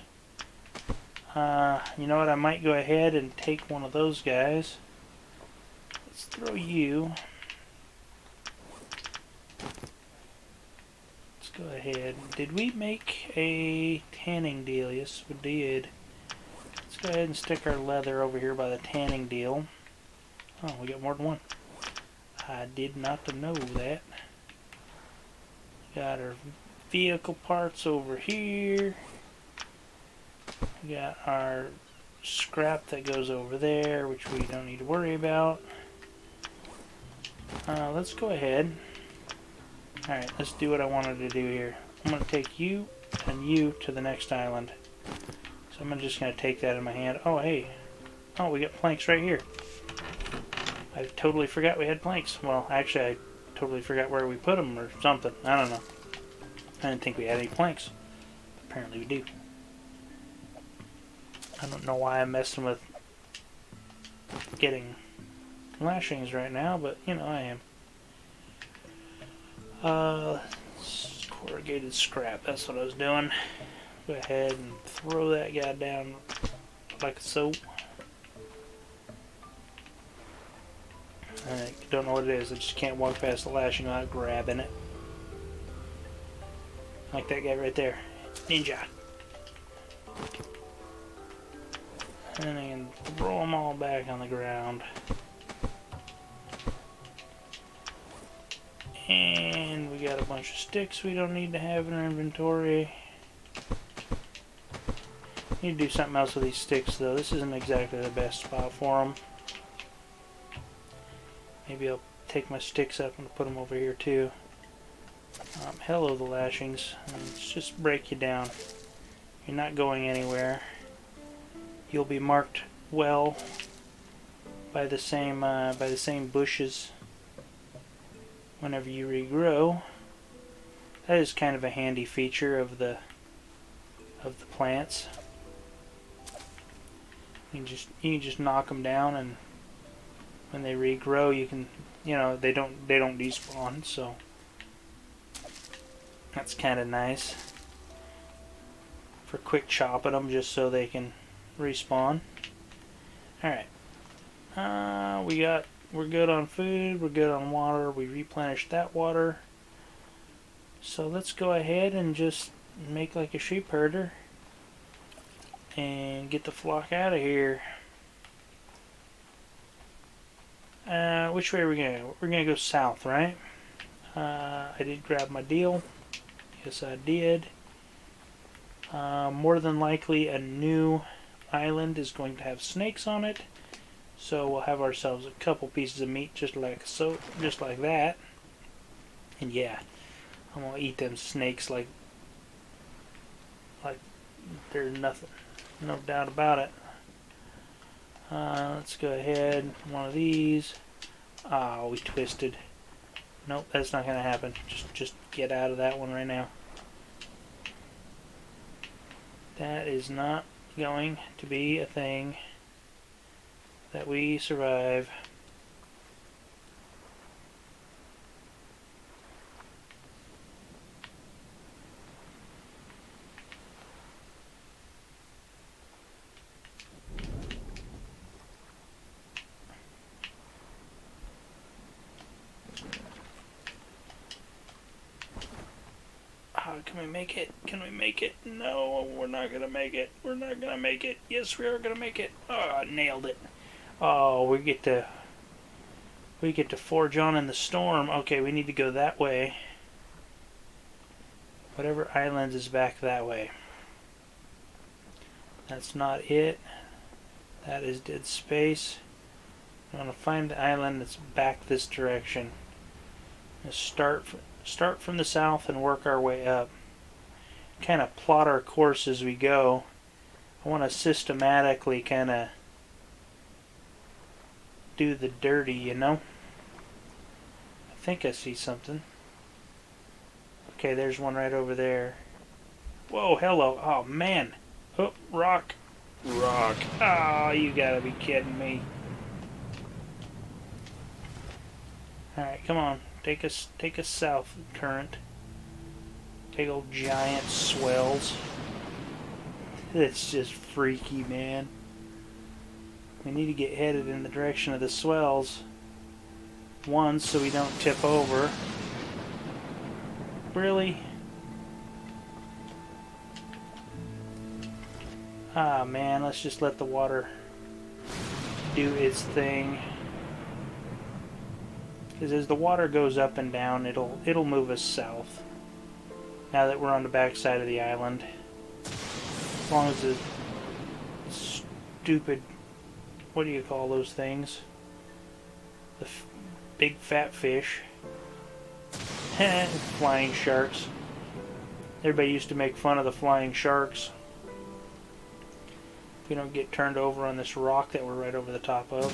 You know what? I might go ahead and take one of those guys. Let's throw you. Let's go ahead. Did we make a tanning deal? Yes, we did. Let's go ahead and stick our leather over here by the tanning deal. Oh, we got more than one. I did not know that. Got our vehicle parts over here. We got our scrap that goes over there, which we don't need to worry about. Let's go ahead. Alright, let's do what I wanted to do here. I'm going to take you and you to the next island. So I'm just going to take that in my hand. Oh, hey. Oh, we got planks right here. I totally forgot we had planks. Well, actually, I totally forgot where we put them or something. I don't know. I didn't think we had any planks. Apparently we do. I don't know why I'm messing with getting lashings right now, but, you know, I am. Corrugated scrap, that's what I was doing. Go ahead and throw that guy down like so. I don't know what it is, I just can't walk past the lashing without grabbing it. Like that guy right there. Ninja. And I can throw them all back on the ground. And we got a bunch of sticks we don't need to have in our inventory. Need to do something else with these sticks though. This isn't exactly the best spot for them. Maybe I'll take my sticks up and put them over here too. Hello the lashings. Let's just break you down. You're not going anywhere. You'll be marked well by the same bushes whenever you regrow. That is kind of a handy feature of the plants. You can just knock them down, and when they regrow, you can, you know, they don't despawn. So that's kind of nice for quick chopping them, just so they can respawn. All right, we're good on food. We're good on water. We replenished that water. So let's go ahead and just make like a sheep herder and get the flock out of here. Which way are we going? We're going to go south, right? I did grab my deal. Yes, I did. More than likely a new island is going to have snakes on it. So we'll have ourselves a couple pieces of meat just like that. And yeah, I'm going to eat them snakes like they're nothing. No doubt about it. Let's go ahead. One of these. Oh, we twisted. Nope, that's not going to happen. Just get out of that one right now. That is not going to be a thing that we survive. can we make it? Can we make it? No, we're not gonna make it. We're not gonna make it. Yes, we are gonna make it. Oh, nailed it. Oh, we get to forge on in the storm. Okay, we need to go that way. Whatever islands is back that way. That's not it. That is dead space. I want to find the island that's back this direction. Let's start from the south and work our way up. Kind of plot our course as we go. I want to systematically kind of do the dirty, you know? I think I see something. Okay, there's one right over there. Whoa, hello. Oh, man. Oh, rock. Rock. Oh, you gotta be kidding me. Alright, come on. Take us south, current. Big old giant swells. It's just freaky, man. We need to get headed in the direction of the swells. One, so we don't tip over. Really? Ah, man, let's just let the water do its thing. Because as the water goes up and down, it'll move us south. Now that we're on the back side of the island. As long as the stupid, what do you call those things? The big fat fish. Flying sharks. Everybody used to make fun of the flying sharks. If we don't get turned over on this rock that we're right over the top of.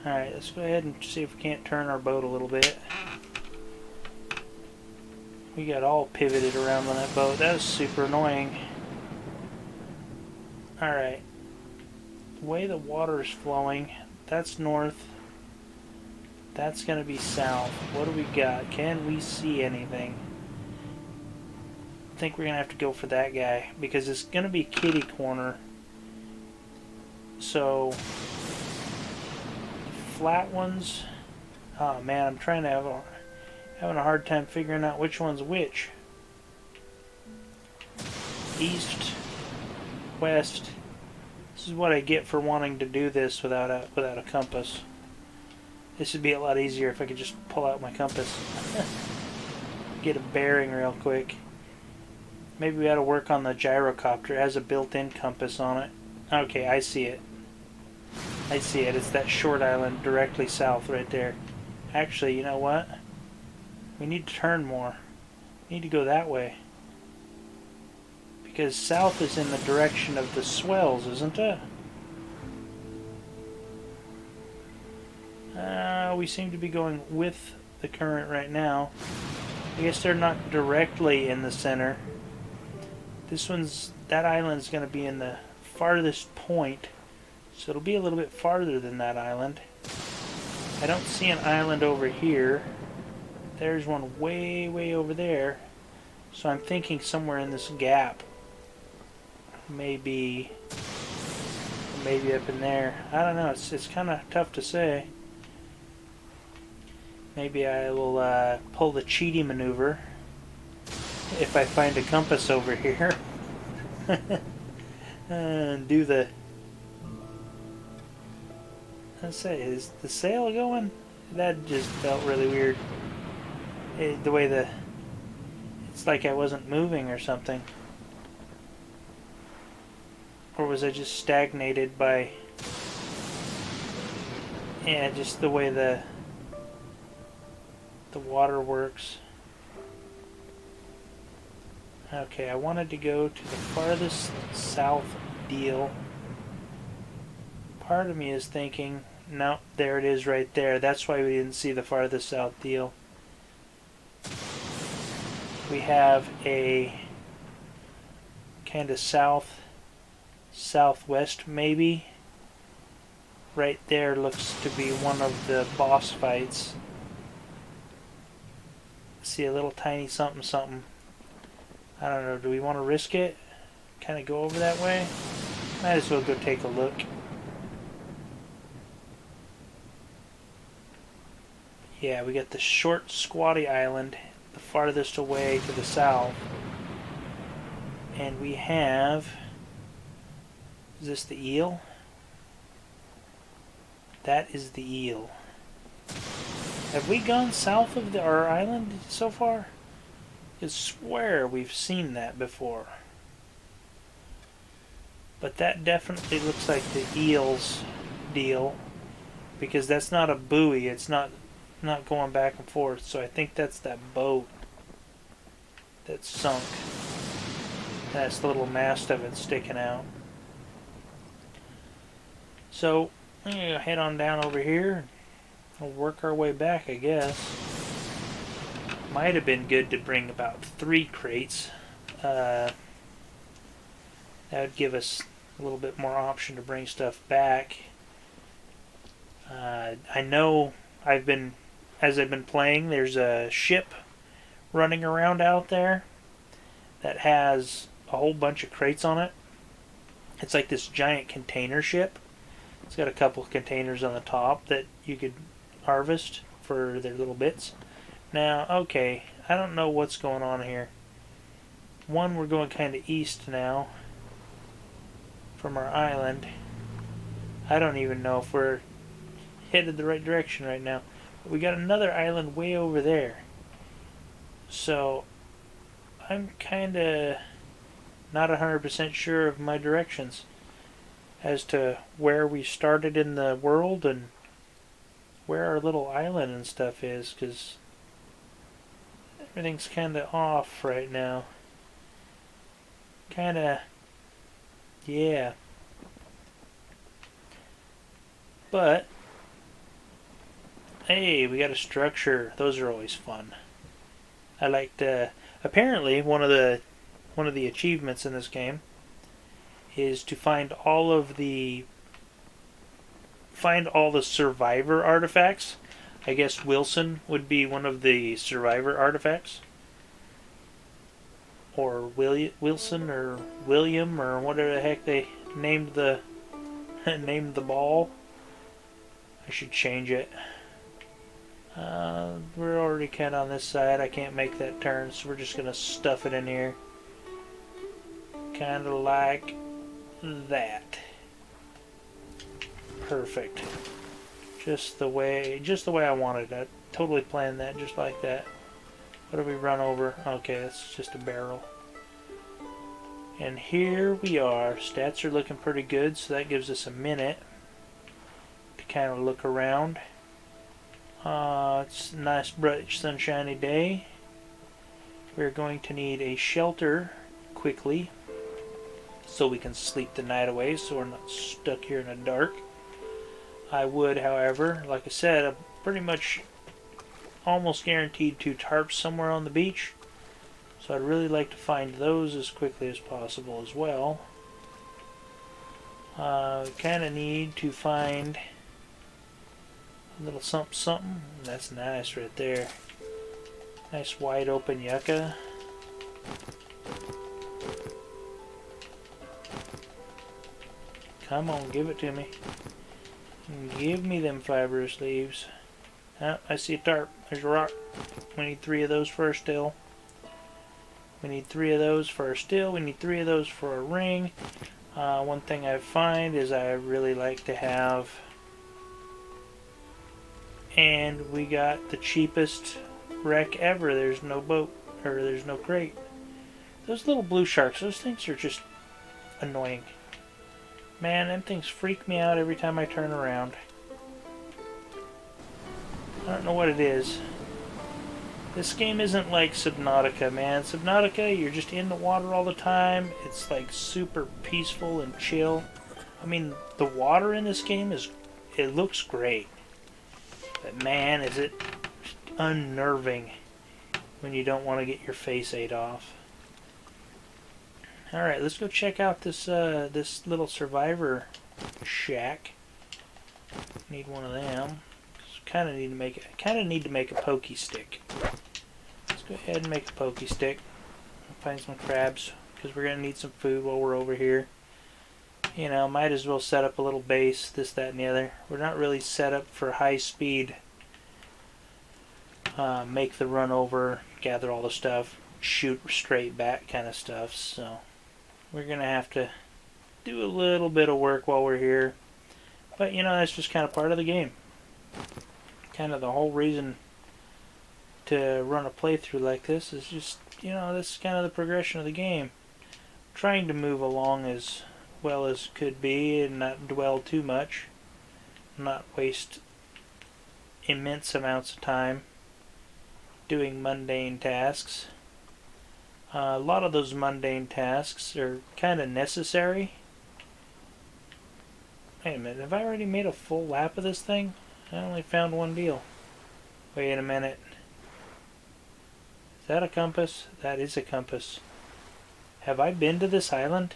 Alright, let's go ahead and see if we can't turn our boat a little bit. We got all pivoted around on that boat. That was super annoying. Alright. The way the water is flowing, that's north. That's going to be south. What do we got? Can we see anything? I think we're going to have to go for that guy. Because it's going to be kitty corner. So, flat ones. Oh man, I'm trying to having a hard time figuring out which one's which. East, west. This is what I get for wanting to do this without a compass. This would be a lot easier if I could just pull out my compass. Get a bearing real quick. Maybe we ought to work on the gyrocopter. It has a built-in compass on it. Okay, I see it. I see it. It's that short island directly south right there. Actually, you know what? We need to turn more. We need to go that way. Because south is in the direction of the swells, isn't it? We seem to be going with the current right now. I guess they're not directly in the center. That island's going to be in the farthest point. So it'll be a little bit farther than that island. I don't see an island over here. There's one way, way over there. So I'm thinking somewhere in this gap. Maybe up in there. I don't know. It's kind of tough to say. Maybe I will pull the cheaty maneuver if I find a compass over here. And do the... Let's say, is the sail going? That just felt really weird. The way it's like I wasn't moving or something. Or was I just stagnated by... Yeah, just the way the water works. Okay, I wanted to go to the farthest south deal. Part of me is thinking, no, there it is right there. That's why we didn't see the farthest south deal. We have a kind of southwest maybe. Right there looks to be one of the boss fights. See a little tiny something something. I don't know, do we want to risk it? Kind of go over that way? Might as well go take a look. Yeah, we got the short, squatty island, the farthest away to the south. And we have... Is this the eel? That is the eel. Have we gone south of our island so far? I swear we've seen that before. But that definitely looks like the eel's deal. Because that's not a buoy. It's not going back and forth. So I think that's that boat that sunk. That's the little mast of it sticking out. So, I'm going to head on down over here. We'll work our way back, I guess. Might have been good to bring about 3 crates. That would give us a little bit more option to bring stuff back. I know as I've been playing, there's a ship running around out there that has a whole bunch of crates on it. It's like this giant container ship. It's got a couple of containers on the top that you could harvest for their little bits. Now, okay, I don't know what's going on here. One, we're going kind of east now from our island. I don't even know if we're headed the right direction right now. But we got another island way over there. So, I'm kind of not 100% sure of my directions as to where we started in the world and where our little island and stuff is, because everything's kind of off right now. Kind of, yeah. But, hey, we got a structure. Those are always fun. I liked, apparently one of the achievements in this game is to find all the survivor artifacts. I guess Wilson would be one of the survivor artifacts, or Wilson or William or whatever the heck they named the named the ball. I should change it. We're already kind of on this side. I can't make that turn, so we're just gonna stuff it in here, kind of like that. Perfect. Just the way I wanted it. I totally planned that just like that. What did we run over? Okay, that's just a barrel. And here we are. Stats are looking pretty good, so that gives us a minute to kind of look around. It's a nice, bright, sunshiny day. We're going to need a shelter quickly so we can sleep the night away, so we're not stuck here in the dark. I would, however, like I said, I'm pretty much almost guaranteed 2 tarps somewhere on the beach. So I'd really like to find those as quickly as possible as well. Kind of need to find a little something something. That's nice right there. Nice wide open yucca. Come on, give it to me. Give me them fibrous leaves. Oh, I see a tarp. There's a rock. We need 3 of those for our still. We need 3 of those for our still. We need 3 of those for our ring. One thing I find is I really like to have... And we got the cheapest wreck ever. There's no boat, or there's no crate. Those little blue sharks, those things are just annoying. Man, them things freak me out every time I turn around. I don't know what it is. This game isn't like Subnautica, man. Subnautica, you're just in the water all the time. It's like super peaceful and chill. I mean, the water in this game it looks great. But man, is it unnerving when you don't want to get your face ate off. Alright, let's go check out this this little survivor shack. Need one of them. Kind of need to make a pokey stick. Let's go ahead and make a pokey stick. Find some crabs because we're gonna need some food while we're over here. You know, might as well set up a little base, this, that, and the other. We're not really set up for high speed make the run over, gather all the stuff, shoot straight back kind of stuff. So we're going to have to do a little bit of work while we're here. But, you know, that's just kind of part of the game. Kind of the whole reason to run a playthrough like this is just, you know, this is kind of the progression of the game. Trying to move along as well as could be and not dwell too much. Not waste immense amounts of time doing mundane tasks. A lot of those mundane tasks are kind of necessary. Wait a minute, have I already made a full lap of this thing? I only found one deal. Wait a minute. Is that a compass? That is a compass. Have I been to this island?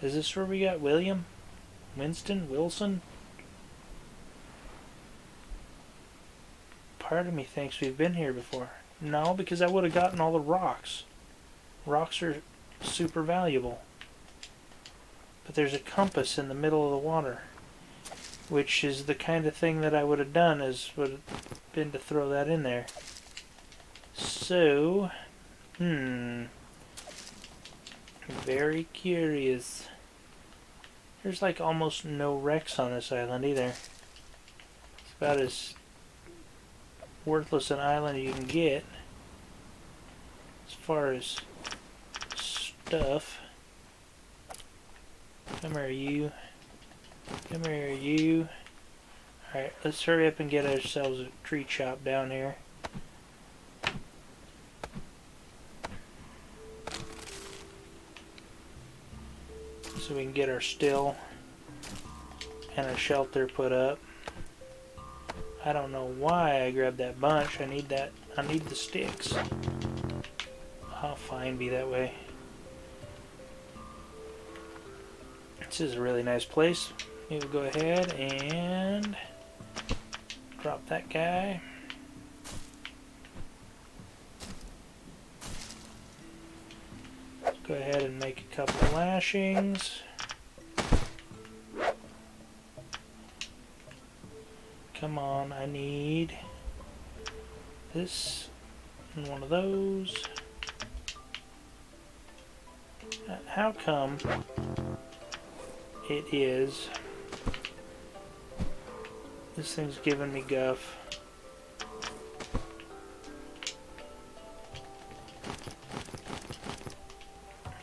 Is this where we got William? Winston? Wilson? Part of me thinks we've been here before. No, because I would have gotten all the rocks. Rocks are super valuable. But there's a compass in the middle of the water, which is the kind of thing that I would have done, is would have been to throw that in there. So, very curious. There's like almost no wrecks on this island either. It's about as worthless an island you can get as far as stuff. Come here, you. Come here, you. Alright, let's hurry up and get ourselves a tree chop down here. So we can get our still and a shelter put up. I don't know why I grabbed that bunch. I need the sticks. I'll fine be that way. This is a really nice place. We will go ahead and drop that guy. Let's go ahead and make a couple of lashings. Come on, I need this and one of those. How come it is this thing's giving me guff?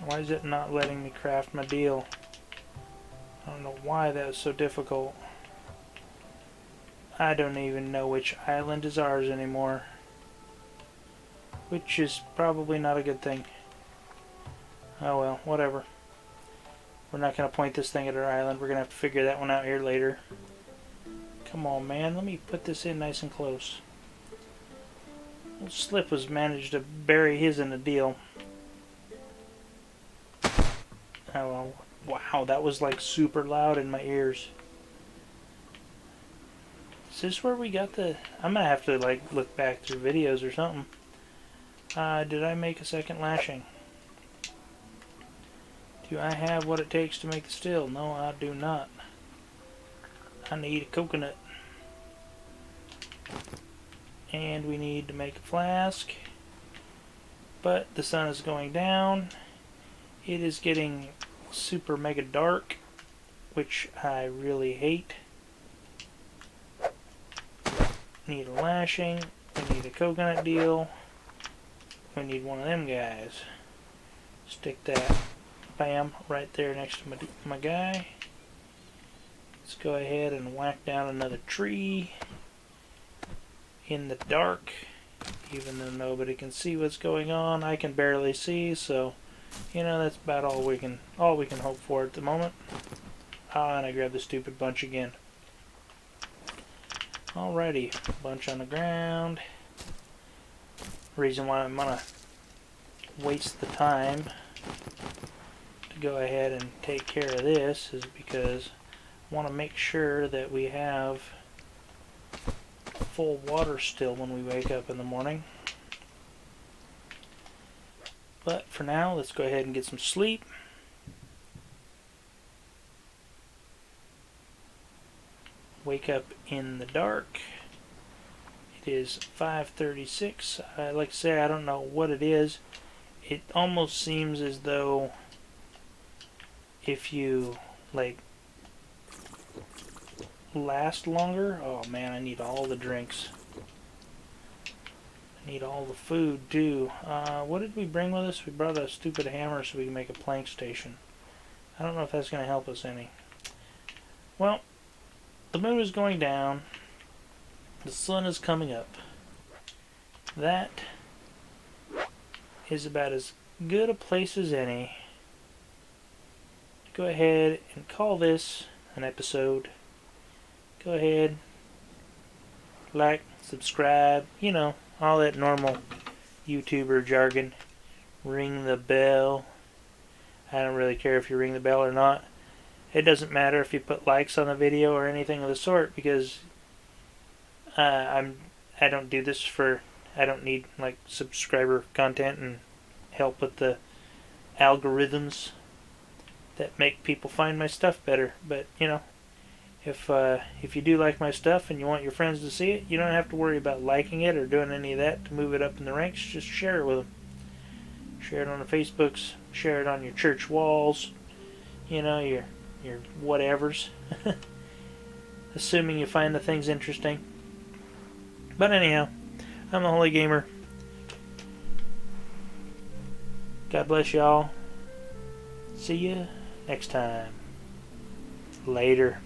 Why is it not letting me craft my deal? I don't know why that was so difficult. I don't even know which island is ours anymore, which is probably not a good thing. Oh well, whatever. We're not going to point this thing at our island. We're going to have to figure that one out here later. Come on, man. Let me put this in nice and close. Old Slip has managed to bury his in the deal. Oh well. Wow, that was like super loud in my ears. Is this where we got the... I'm going to have to like look back through videos or something. Did I make a second lashing? Do I have what it takes to make the still? No, I do not. I need a coconut. And we need to make a flask. But the sun is going down. It is getting super mega dark, which I really hate. Need a lashing. We need a coconut deal. We need one of them guys. Stick that, bam, right there next to my guy. Let's go ahead and whack down another tree in the dark. Even though nobody can see what's going on, I can barely see, so you know that's about all we can hope for at the moment. And I grabbed the stupid bunch again. Alrighty, bunch on the ground. Reason why I'm gonna waste the time to go ahead and take care of this is because I want to make sure that we have full water still when we wake up in the morning. But for now, let's go ahead and get some sleep. Wake up in the dark. It is 5:36. Like I say, I don't know what it is. It almost seems as though if you like last longer. Oh man, I need all the drinks. I need all the food too. What did we bring with us? We brought a stupid hammer so we can make a plank station. I don't know if that's going to help us any. Well, the moon is going down. The sun is coming up. That is about as good a place as any. Go ahead and call this an episode. Go ahead, like, subscribe, you know, all that normal YouTuber jargon. Ring the bell. I don't really care if you ring the bell or not. It doesn't matter if you put likes on the video or anything of the sort, because I don't do this for, I don't need like subscriber content and help with the algorithms that make people find my stuff better. But you know, if you do like my stuff and you want your friends to see it, you don't have to worry about liking it or doing any of that to move it up in the ranks. Just share it with them. Share it on the Facebooks. Share it on your church walls. You know, your whatevers. Assuming you find the things interesting. But anyhow, I'm the Holy Gamer. God bless y'all. See ya next time. Later.